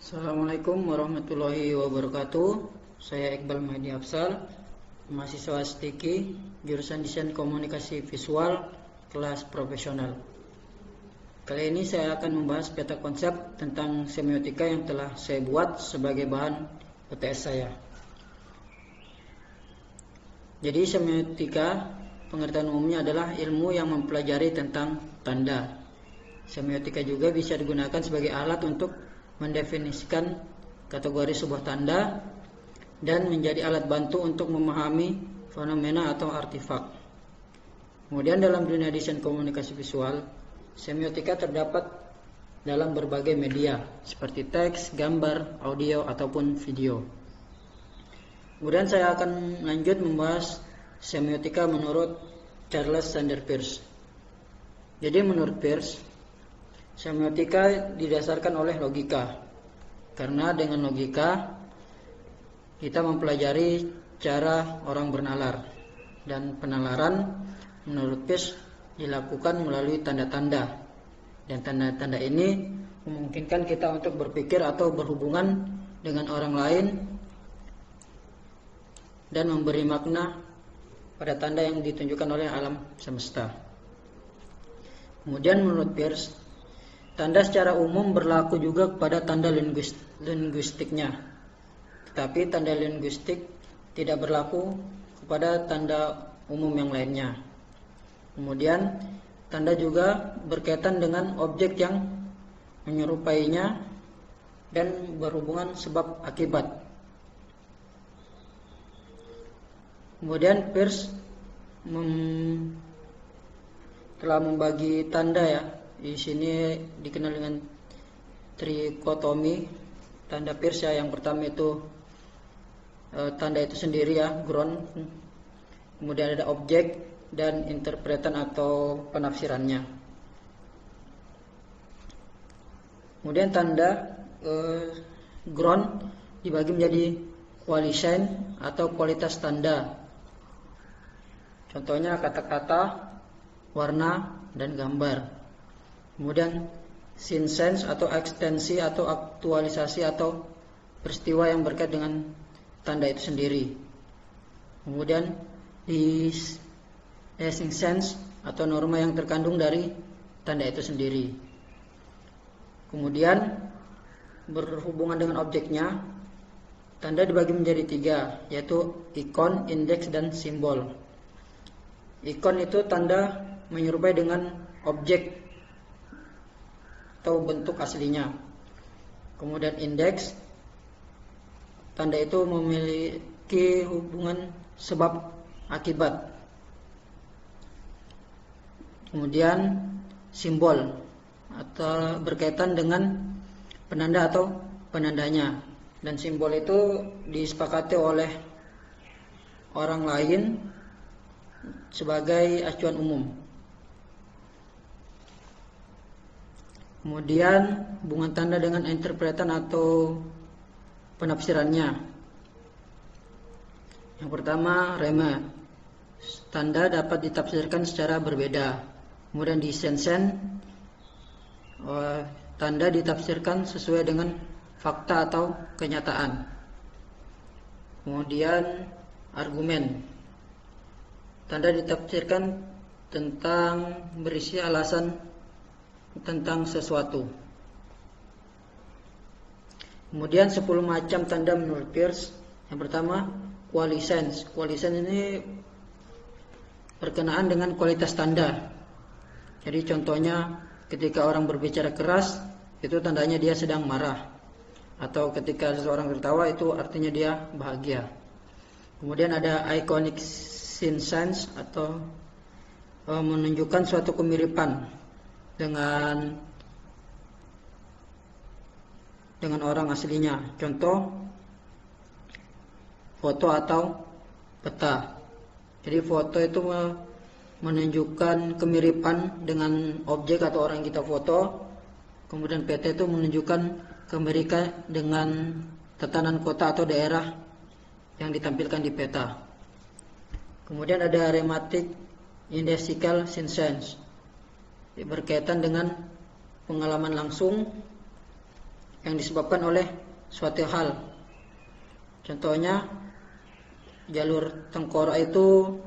Assalamualaikum warahmatullahi wabarakatuh. Saya Iqbal Mahdi Afsal, mahasiswa STIKI, jurusan Desain Komunikasi Visual, kelas profesional. Kali ini saya akan membahas peta konsep tentang semiotika yang telah saya buat sebagai bahan UTS saya. Jadi semiotika pengertian umumnya adalah ilmu yang mempelajari tentang tanda. Semiotika juga bisa digunakan sebagai alat untuk mendefinisikan kategori sebuah tanda dan menjadi alat bantu untuk memahami fenomena atau artefak. Kemudian dalam dunia desain komunikasi visual, semiotika terdapat dalam berbagai media seperti teks, gambar, audio, ataupun video. Kemudian saya akan lanjut membahas semiotika menurut Charles Sanders Peirce. Jadi menurut Peirce, semiotika didasarkan oleh logika, karena dengan logika kita mempelajari cara orang bernalar, dan penalaran menurut Peirce dilakukan melalui tanda-tanda, dan tanda-tanda ini memungkinkan kita untuk berpikir atau berhubungan dengan orang lain dan memberi makna pada tanda yang ditunjukkan oleh alam semesta. Kemudian menurut Peirce, tanda secara umum berlaku juga kepada tanda linguistiknya, tetapi tanda linguistik tidak berlaku kepada tanda umum yang lainnya. Kemudian tanda juga berkaitan dengan objek yang menyerupainya dan berhubungan sebab akibat. Kemudian Peirce telah membagi tanda ya. Di sini dikenal dengan trikotomi tanda Peirce ya. Yang pertama itu tanda itu sendiri ya, ground. Kemudian ada objek dan interpretan atau penafsirannya. Kemudian tanda ground dibagi menjadi qualisign atau kualitas tanda. Contohnya kata-kata, warna, dan gambar. Kemudian scene sense atau ekstensi atau aktualisasi atau peristiwa yang berkait dengan tanda itu sendiri. Kemudian distinct sense atau norma yang terkandung dari tanda itu sendiri. Kemudian berhubungan dengan objeknya, tanda dibagi menjadi 3, yaitu ikon, indeks, dan simbol. Ikon itu tanda menyerupai dengan objek atau bentuk aslinya. Kemudian indeks, tanda itu memiliki hubungan sebab akibat. Kemudian simbol atau berkaitan dengan penanda atau penandanya, dan simbol itu disepakati oleh orang lain sebagai acuan umum. Kemudian hubungan tanda dengan interpretan atau penafsirannya. Yang pertama, rema. Tanda dapat ditafsirkan secara berbeda. Kemudian di sensen, tanda ditafsirkan sesuai dengan fakta atau kenyataan. Kemudian argumen. Tanda ditafsirkan tentang berisi alasan tentang sesuatu. Kemudian 10 macam tanda menurut Peirce. Yang pertama, qualisense. Qualisense ini berkenaan dengan kualitas tanda. Jadi contohnya ketika orang berbicara keras, itu tandanya dia sedang marah. Atau ketika seseorang tertawa, itu artinya dia bahagia. Kemudian ada iconic sense atau menunjukkan suatu kemiripan dengan orang aslinya. Contoh, foto atau peta. Jadi foto itu menunjukkan kemiripan dengan objek atau orang yang kita foto. Kemudian peta itu menunjukkan kemiripan dengan tatanan kota atau daerah yang ditampilkan di peta. Kemudian ada rematic indesical sense, berkaitan dengan pengalaman langsung yang disebabkan oleh suatu hal. Contohnya jalur tengkorak itu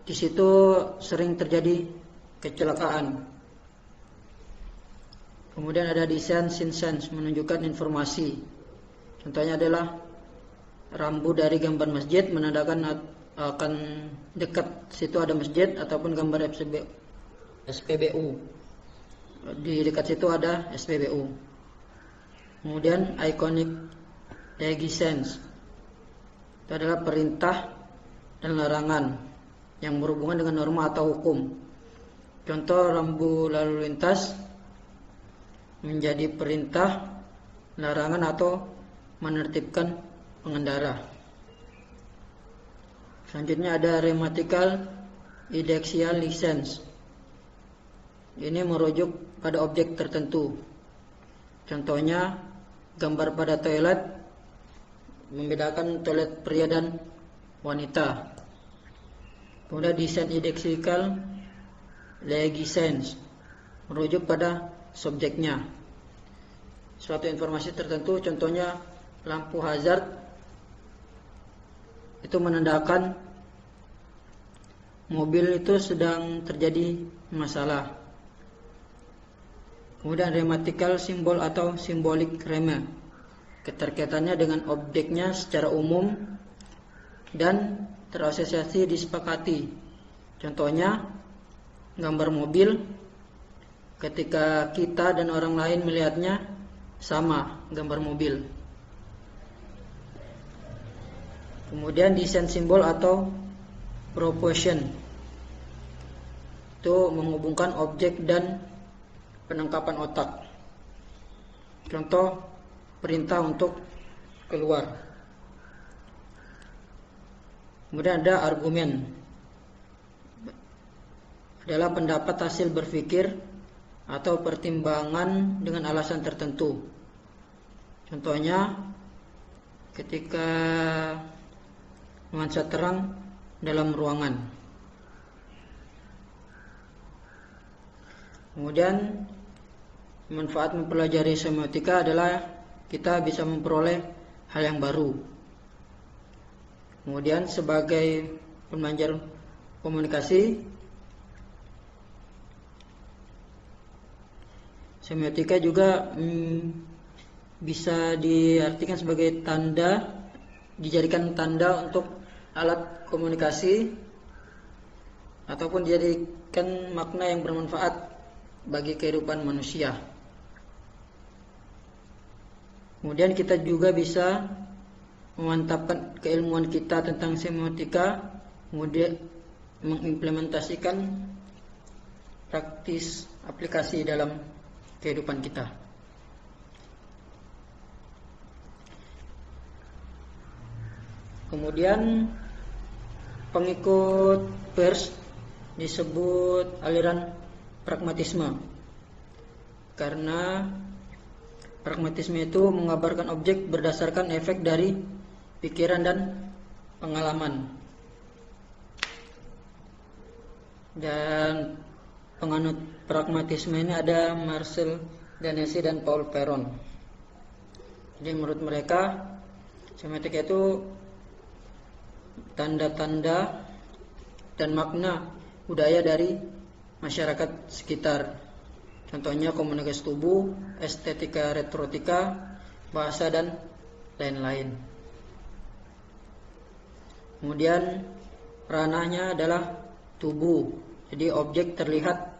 di situ sering terjadi kecelakaan. Kemudian ada descent sense menunjukkan informasi. Contohnya adalah rambu dari gambar masjid menandakan akan dekat situ ada masjid, ataupun gambar SPBU. Di dekat situ ada SPBU. Kemudian iconic legislation itu adalah perintah dan larangan yang berhubungan dengan norma atau hukum. Contoh rambu lalu lintas menjadi perintah, larangan atau menertibkan pengendara. Selanjutnya ada grammatical indexial license. Ini merujuk pada objek tertentu. Contohnya gambar pada toilet membedakan toilet pria dan wanita. Kemudian design indexical legislation merujuk pada subjeknya. Suatu informasi tertentu, contohnya lampu hazard itu menandakan mobil itu sedang terjadi masalah. Kemudian grammatical symbol atau symbolic grammar, keterkaitannya dengan objeknya secara umum dan terasosiasi disepakati. Contohnya gambar mobil, ketika kita dan orang lain melihatnya sama gambar mobil. Kemudian design simbol atau proportion itu menghubungkan objek dan penangkapan otak. Contoh perintah untuk keluar. Kemudian ada argumen, adalah pendapat hasil berpikir atau pertimbangan dengan alasan tertentu. Contohnya ketika nuansa terang dalam ruangan. Kemudian manfaat mempelajari semiotika adalah kita bisa memperoleh hal yang baru. Kemudian sebagai pembelajar komunikasi, semiotika juga bisa diartikan sebagai tanda, dijadikan tanda untuk alat komunikasi, ataupun dijadikan makna yang bermanfaat bagi kehidupan manusia. Kemudian kita juga bisa memantapkan keilmuan kita tentang semiotika, kemudian mengimplementasikan praktis aplikasi dalam kehidupan kita. Kemudian pengikut Peirce disebut aliran pragmatisme, karena pragmatisme itu mengabarkan objek berdasarkan efek dari pikiran dan pengalaman. Dan penganut pragmatisme ini ada Marcel Danesi dan Paul Perron. Jadi menurut mereka semiotika itu tanda-tanda dan makna budaya dari masyarakat sekitar. Contohnya komunikasi tubuh, estetika retorika, bahasa dan lain-lain. Kemudian ranahnya adalah tubuh. Jadi objek terlihat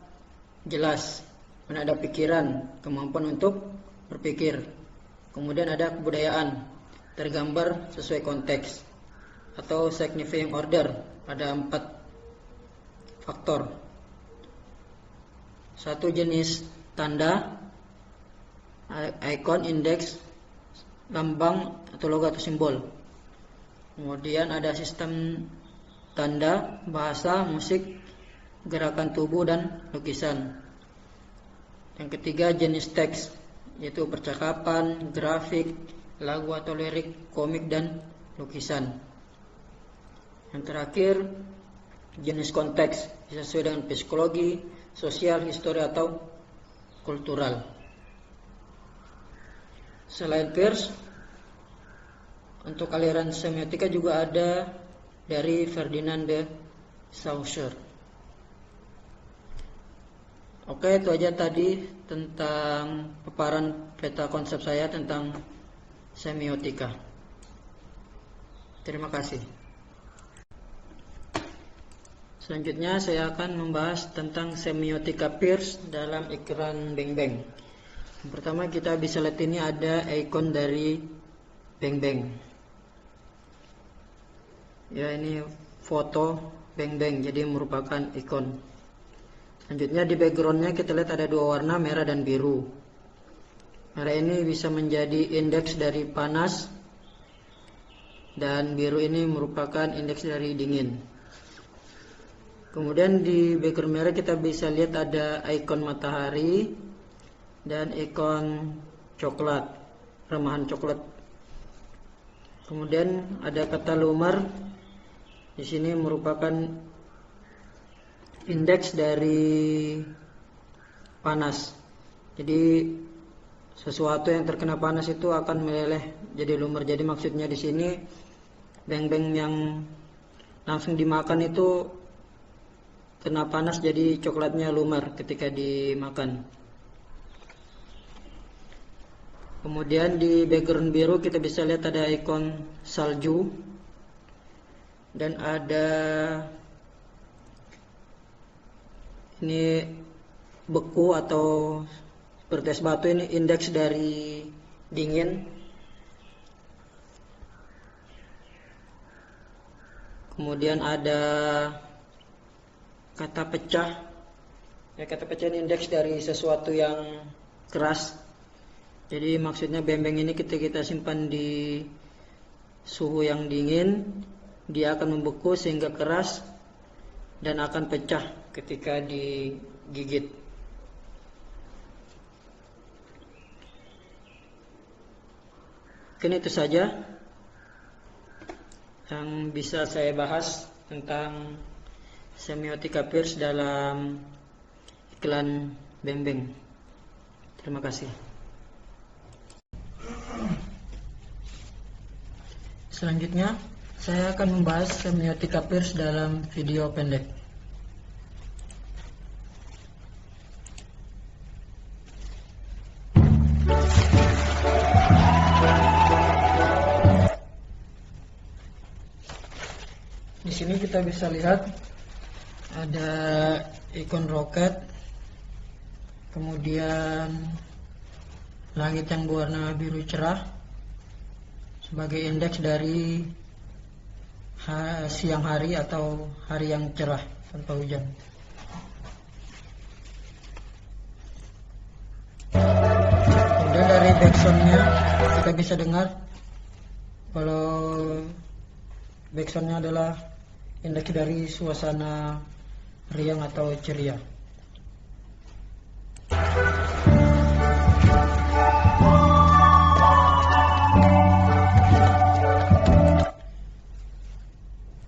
jelas, ada pikiran, kemampuan untuk berpikir. Kemudian ada kebudayaan, tergambar sesuai konteks, atau signifying order, ada 4 faktor. Satu jenis tanda, icon, indeks, lambang atau logo atau simbol. Kemudian ada sistem tanda, bahasa, musik, gerakan tubuh dan lukisan. Yang ketiga jenis teks, yaitu percakapan, grafik, lagu atau lirik, komik dan lukisan. Yang terakhir jenis konteks, sesuai dengan psikologi, sosial, histori atau kultural. Selain Peirce, untuk aliran semiotika juga ada dari Ferdinand de Saussure. Oke, itu aja tadi tentang paparan peta konsep saya tentang semiotika. Terima kasih. Selanjutnya saya akan membahas tentang semiotika Peirce dalam iklan Bang Bang. Yang pertama kita bisa lihat ini ada ikon dari Bang Bang. Ya, ini foto Bang Bang, jadi merupakan ikon. Selanjutnya di backgroundnya kita lihat ada dua warna, merah dan biru. Merah ini bisa menjadi indeks dari panas, dan biru ini merupakan indeks dari dingin. Kemudian di background merah kita bisa lihat ada ikon matahari dan ikon coklat, remahan coklat. Kemudian ada kata lumer. Di sini merupakan indeks dari panas. Jadi sesuatu yang terkena panas itu akan meleleh jadi lumer. Jadi maksudnya di sini beng-beng yang langsung dimakan itu kena panas jadi coklatnya lumer ketika dimakan. Kemudian di background biru kita bisa lihat ada ikon salju dan ada ini beku atau seperti es batu, ini indeks dari dingin. Kemudian ada kata pecah. Ya, kata pecah ini indeks dari sesuatu yang keras. Jadi maksudnya beng-beng ini ketika kita simpan di suhu yang dingin, dia akan membeku sehingga keras dan akan pecah ketika digigit. Mungkin itu saja yang bisa saya bahas tentang semiotika Peirce dalam iklan Bang Bang. Terima kasih. Selanjutnya saya akan membahas semiotika Peirce dalam video pendek. Di sini kita bisa lihat ada ikon roket, kemudian langit yang berwarna biru cerah sebagai indeks dari siang hari atau hari yang cerah tanpa hujan. Kemudian dari backsoundnya kita bisa dengar kalau backsoundnya adalah indeks dari suasana riang atau ceria.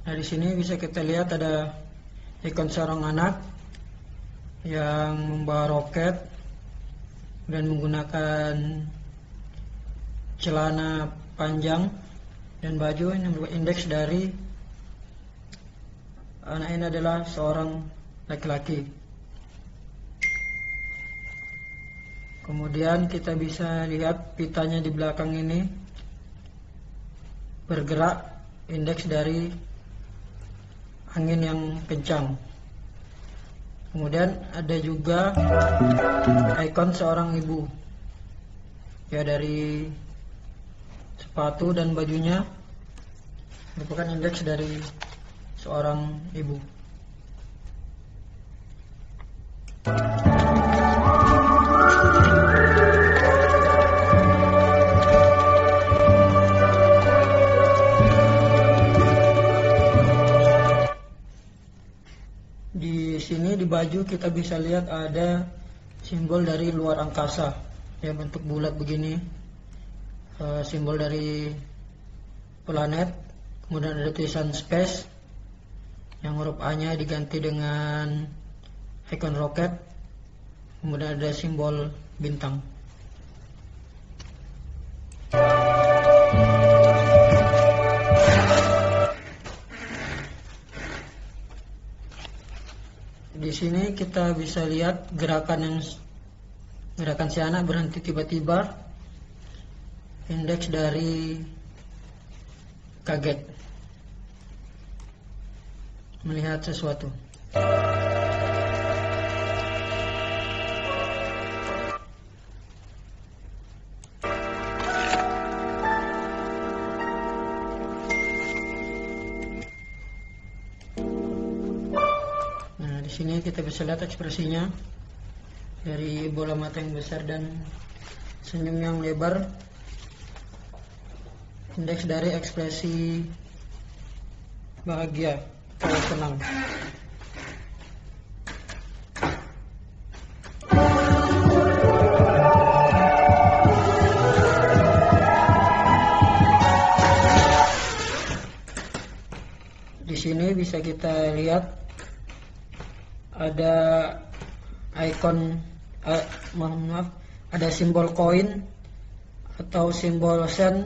Nah, di sini bisa kita lihat ada ikon seorang anak yang membawa roket dan menggunakan celana panjang dan baju yang indeks dari anak ini adalah seorang laki-laki. Kemudian kita bisa lihat pitanya di belakang ini bergerak, indeks dari angin yang kencang. Kemudian ada juga ikon seorang ibu, ya, dari sepatu dan bajunya merupakan indeks dari seorang ibu. Di sini di baju kita bisa lihat ada simbol dari luar angkasa, ya, bentuk bulat begini, simbol dari planet. Kemudian ada tulisan space yang huruf A-nya diganti dengan ikon roket. kemudian ada simbol bintang. Di sini kita bisa lihat gerakan si anak berhenti tiba-tiba, indeks dari kaget melihat sesuatu. Di sini kita bisa lihat ekspresinya dari bola mata yang besar dan senyum yang lebar, indeks dari ekspresi bahagia atau senang. Di sini bisa kita lihat ada ikon, ada simbol koin atau simbol sen,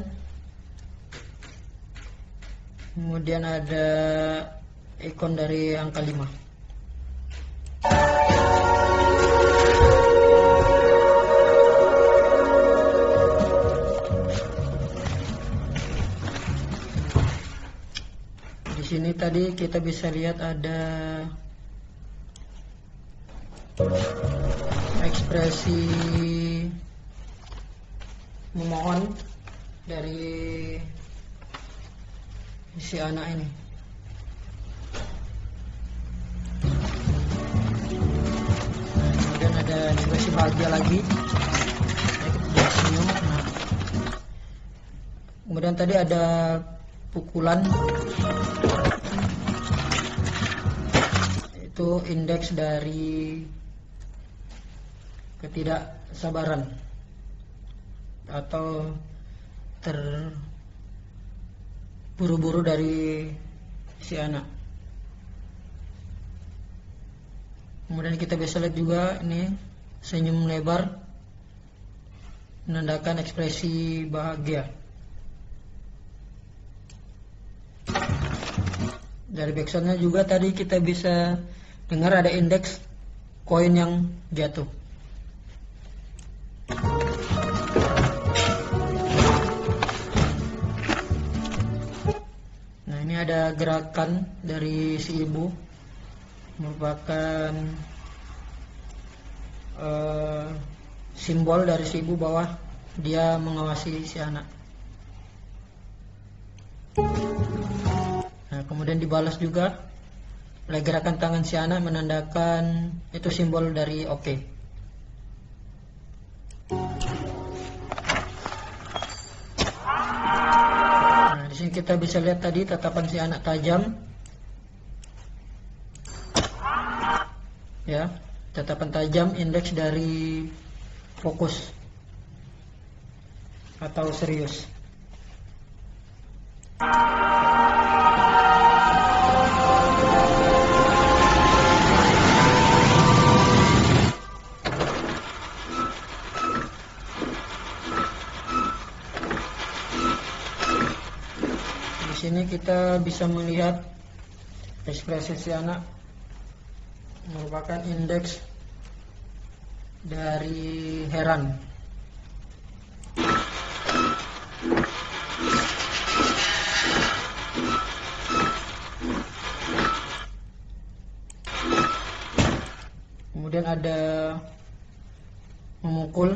kemudian ada ikon dari angka 5. Di sini tadi kita bisa lihat ada ekspresi memohon dari si anak ini. Kemudian ada ekspresi bahagia lagi, dia senyum. Kemudian tadi ada pukulan, itu indeks dari ketidaksabaran atau terburu-buru dari si anak. Kemudian kita bisa lihat juga ini senyum lebar menandakan ekspresi bahagia. Dari backsoundnya juga tadi kita bisa dengar ada indeks koin yang jatuh. Nah, ini ada gerakan dari si ibu, merupakan simbol dari si ibu bahwa dia mengawasi si anak. Nah, kemudian dibalas juga oleh gerakan tangan si anak, menandakan itu simbol dari oke. Nah, di sini kita bisa lihat tadi tatapan si anak tajam, ya, tatapan tajam, indeks dari fokus atau serius. Di sini kita bisa melihat ekspresi si anak merupakan indeks dari heran. Kemudian ada memukul,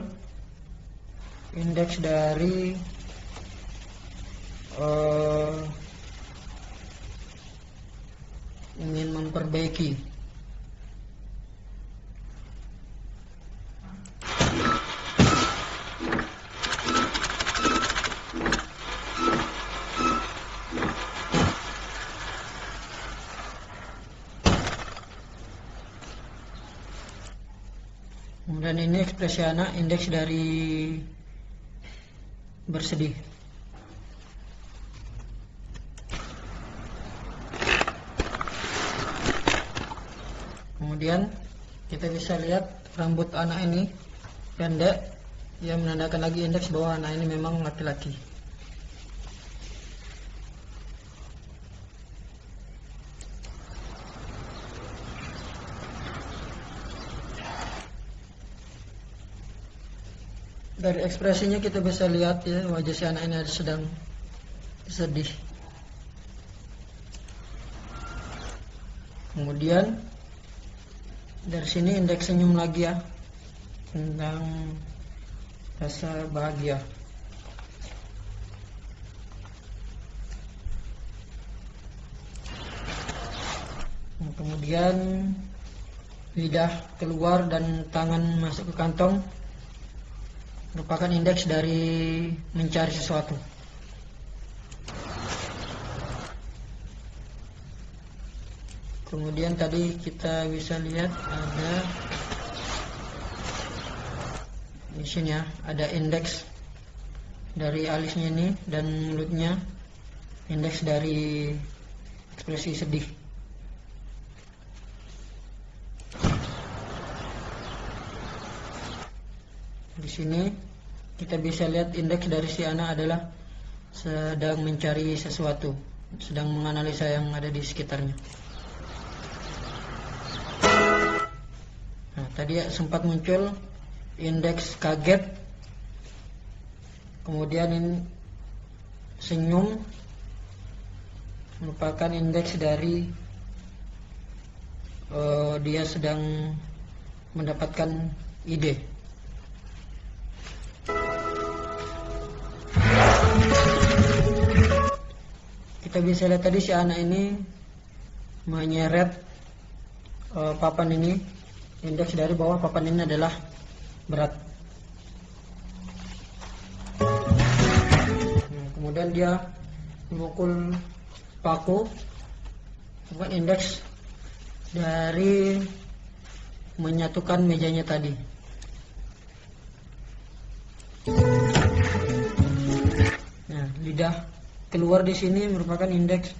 indeks dari ingin memperbaiki. Kemudian ini ekspresi anak, indeks dari bersedih. Kemudian kita bisa lihat rambut anak ini pendek, ia menandakan lagi indeks bahwa anak ini memang laki-laki. Dari ekspresinya kita bisa lihat ya, wajah si anak ini sedang sedih. Kemudian dari sini indeks senyum lagi ya, tentang rasa bahagia. Kemudian lidah keluar dan tangan masuk ke kantong, merupakan indeks dari mencari sesuatu. Kemudian tadi kita bisa lihat ada di sini ya, ada indeks dari alisnya ini dan mulutnya, indeks dari ekspresi sedih. Di sini kita bisa lihat indeks dari si anak adalah sedang mencari sesuatu, sedang menganalisa yang ada di sekitarnya. Nah, tadi sempat muncul indeks kaget, kemudian ini senyum, merupakan indeks dari dia sedang mendapatkan ide. Kita bisa lihat tadi si anak ini menyeret papan ini, indeks dari bawah papan ini adalah berat. Nah, kemudian dia memukul paku, bukan indeks dari menyatukan mejanya tadi. Nah, lidah keluar di sini merupakan indeks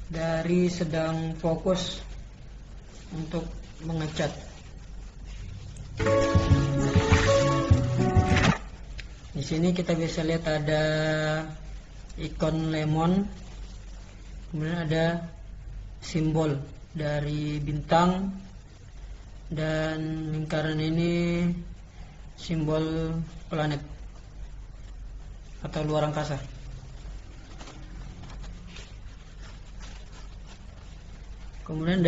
dari sedang fokus untuk mengecat. Di sini kita bisa lihat ada ikon lemon, kemudian ada simbol dari bintang, dan lingkaran ini simbol planet atau luar angkasa. Kemudian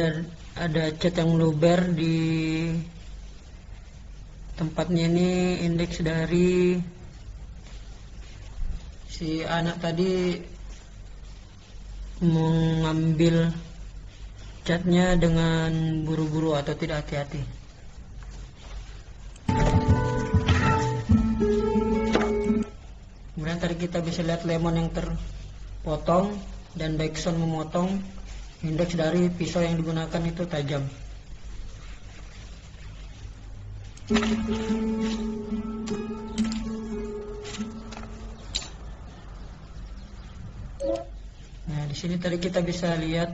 ada cat yang luber di tempatnya ini, indeks dari si anak tadi mengambil catnya dengan buru-buru atau tidak hati-hati. Kemudian tadi kita bisa lihat lemon yang terpotong dan backsound memotong, indeks dari pisau yang digunakan itu tajam. Nah, di sini tadi kita bisa lihat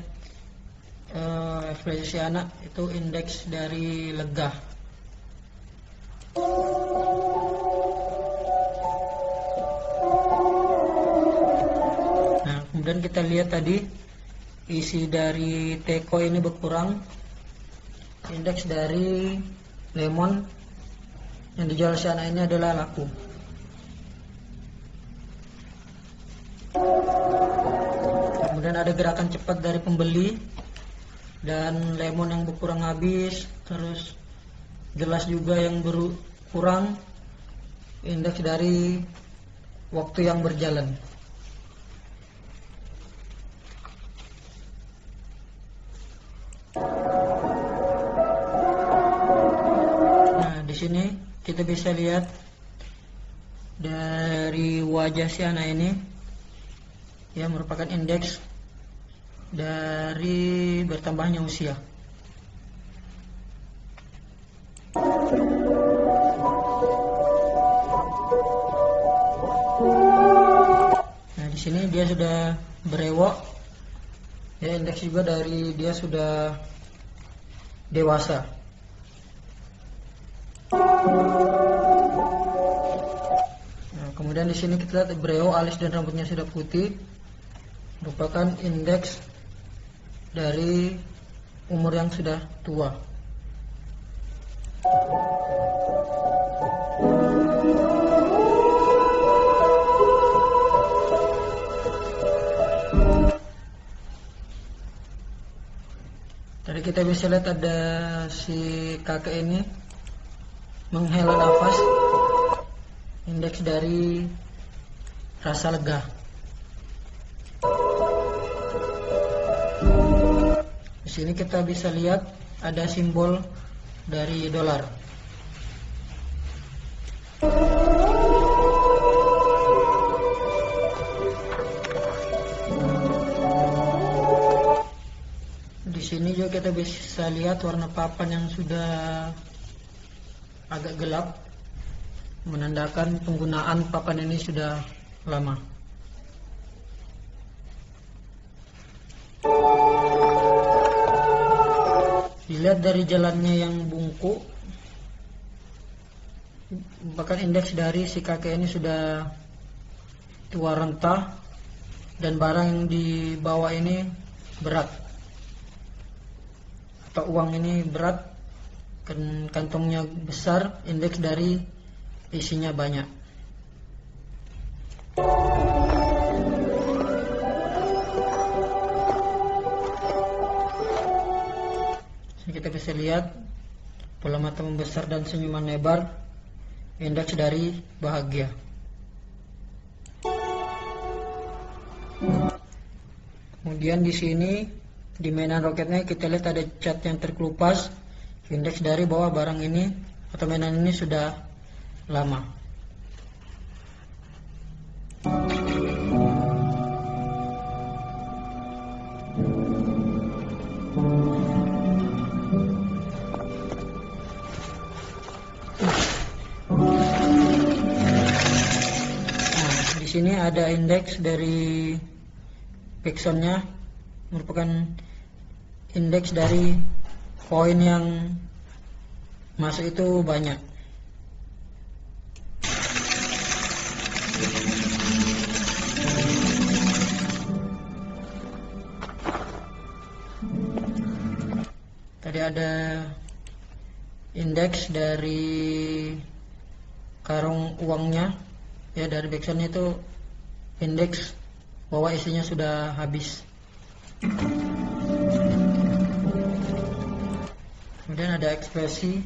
ekspresi anak itu indeks dari lega. Nah, kemudian kita lihat tadi isi dari teko ini berkurang, indeks dari lemon yang dijual si anak ini adalah laku. Kemudian ada gerakan cepat dari pembeli dan lemon yang berkurang habis, terus gelas juga yang berkurang, indeks dari waktu yang berjalan. Nah, di sini kita bisa lihat dari wajah si anak ini yang merupakan indeks dari bertambahnya usia. Nah, di sini dia sudah berewok, ya, indeks juga dari dia sudah dewasa. Nah, kemudian di sini kita lihat Breo alis dan rambutnya sudah putih, merupakan indeks dari umur yang sudah tua. Tadi kita bisa lihat ada si kakek ini menghela nafas, indeks dari rasa lega. Di sini kita bisa lihat ada simbol dari dolar. Di sini juga kita bisa lihat warna papan yang sudah agak gelap, menandakan penggunaan papan ini sudah lama. Dilihat dari jalannya yang bungkuk, bahkan indeks dari si kakek ini sudah tua renta, dan barang yang dibawa ini berat, atau uang ini berat, kantongnya besar, indeks dari isinya banyak. Kita bisa lihat bola mata membesar dan senyuman lebar, indeks dari bahagia. Kemudian di sini di mainan roketnya kita lihat ada cat yang terkelupas, indeks dari bahwa barang ini atau mainan ini sudah lama. Di sini ada indeks dari backsoundnya, merupakan indeks dari koin yang masuk itu banyak. Tadi ada indeks dari karung uangnya, ya, dari backsoundnya itu indeks bahwa isinya sudah habis. Kemudian ada ekspresi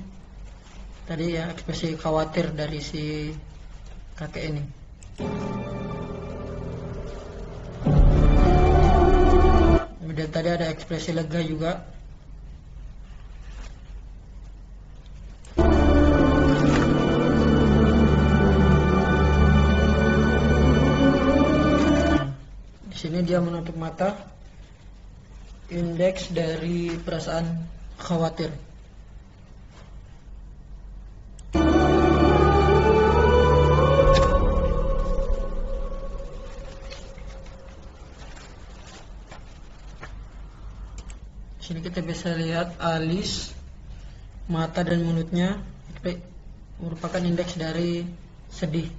tadi, ya, ekspresi khawatir dari si kakek ini. Kemudian tadi ada ekspresi lega juga. Di sini dia menutup mata, indeks dari perasaan khawatir. Di sini kita bisa lihat alis, mata dan mulutnya merupakan indeks dari sedih.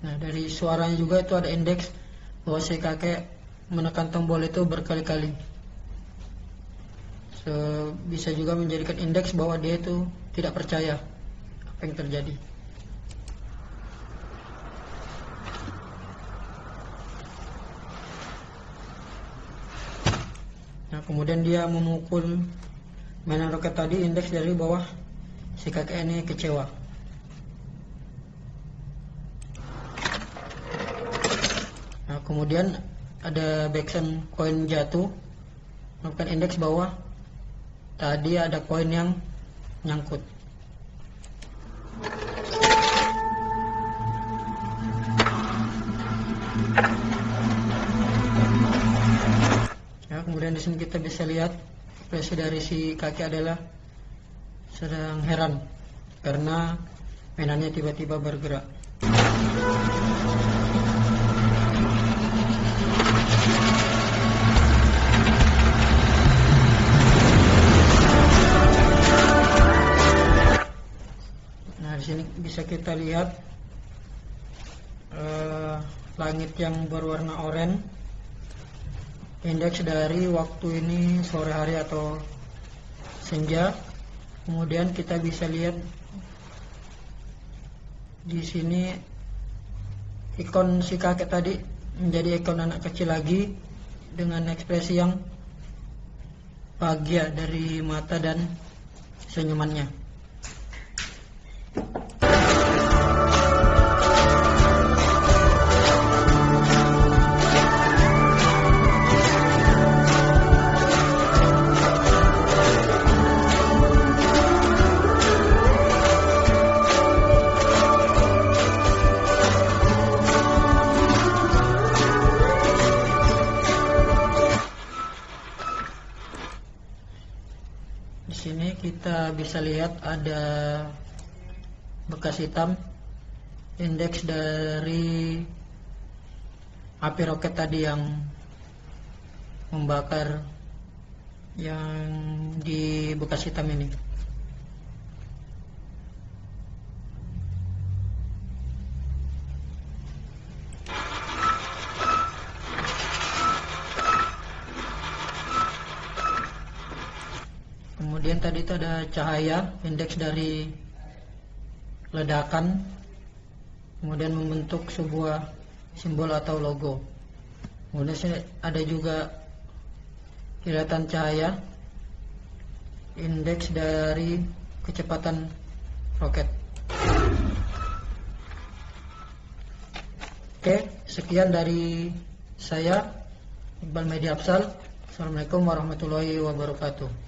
Nah, dari suaranya juga itu ada indeks bahwa si kakek menekan tombol itu berkali-kali. Bisa juga menjadikan indeks bahwa dia itu tidak percaya apa yang terjadi. Nah, kemudian dia memukul mainan roket tadi, indeks dari bawah si kakek ini kecewa. Nah, kemudian ada backsound koin jatuh, merupakan indeks bahwa tadi ada koin yang nyangkut. Ya, kemudian di sini kita bisa lihat ekspresi dari si kakek adalah sedang heran karena mainannya tiba-tiba bergerak. sini bisa kita lihat langit yang berwarna oranye. Indeks dari waktu ini sore hari atau senja. Kemudian kita bisa lihat di sini ikon si kakek tadi menjadi ikon anak kecil lagi dengan ekspresi yang bahagia dari mata dan senyumannya. Di sini kita bisa lihat ada bekas hitam, indeks dari api roket tadi yang membakar yang di bekas hitam ini. Kemudian tadi itu ada cahaya, indeks dari ledakan, kemudian membentuk sebuah simbol atau logo. Kemudian sini ada juga kilatan cahaya, indeks dari kecepatan roket. Oke, sekian dari saya, Iqbal Mehdi Afzal. Assalamualaikum warahmatullahi wabarakatuh.